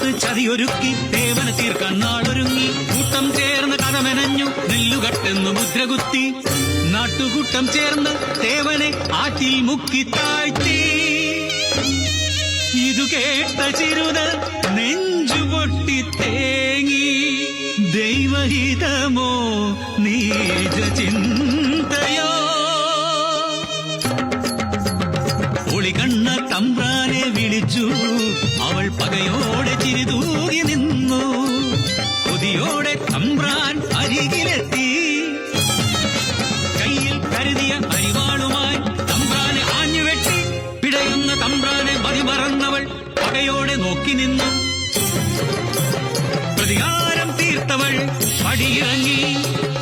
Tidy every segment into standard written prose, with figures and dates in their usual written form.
കാത്ത് ചതിയൊരുക്കി ദേവന തീർക്കാൻ നാളൊരുങ്ങി കൂട്ടം ചേർന്ന് കഥമെനഞ്ഞു നെല്ലുകട്ടെന്നു മുദ്രകുത്തി നാട്ടുകൂട്ടം ചേർന്ന് ദേവനെ ആറ്റിൽ മുക്കി താഴ്ത്തി ഇതു കേട്ട ചിരുത് നെഞ്ചുപൊട്ടി തേങ്ങി ദൈവഹിതമോ നീജ ചിന്തയോ ഒളികണ്ണ തമ്പ്രാനെ വിളിച്ചു അവൾ പകയോടെ ചിരിതൂകി നിന്നു കൊതിയോടെ തമ്പ്രാൻ അരികിലെത്തി കയ്യിൽ കരുതിയ അരിവാളുമായി തമ്പ്രാനെ ആഞ്ഞുവെട്ടി പിടയുന്ന തമ്പ്രാനെ മതിമറന്നവൾ പകയോടെ നോക്കി നിന്നു പ്രതികാരം തീർത്തവൾ പടിയിറങ്ങി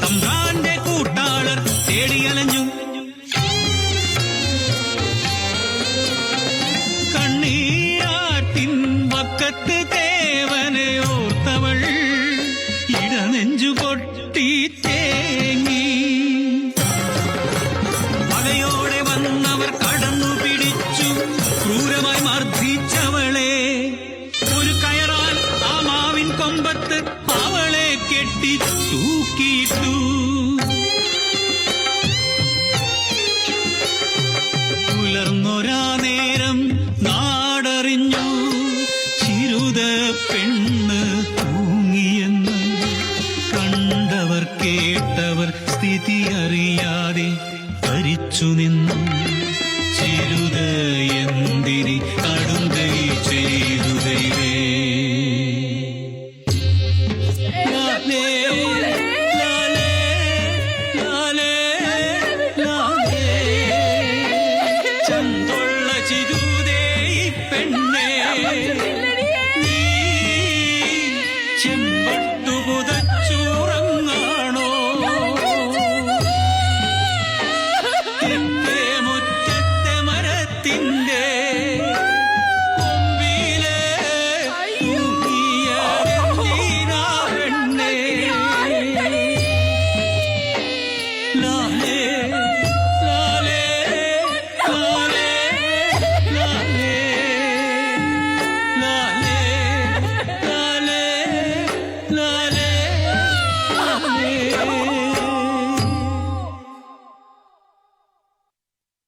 തമ്പ്രാന്റെ കൂട്ടാളർ തേടിയലഞ്ഞു കണ്ണീരാട്ടിൻ വക്കത്ത് ദേവനെ ഓർത്തവൾ ഇടനെഞ്ചു പൊട്ടി തേങ്ങി പകയോടെ വന്നവർ കടന്നു പിടിച്ചു ക്രൂരമായി മർദ്ദിച്ചവളെ ഒരു കയറാൻ ആ മാവിൻ കൊമ്പത്ത് അവളെ കെട്ടി തൂക്കിയിട്ടു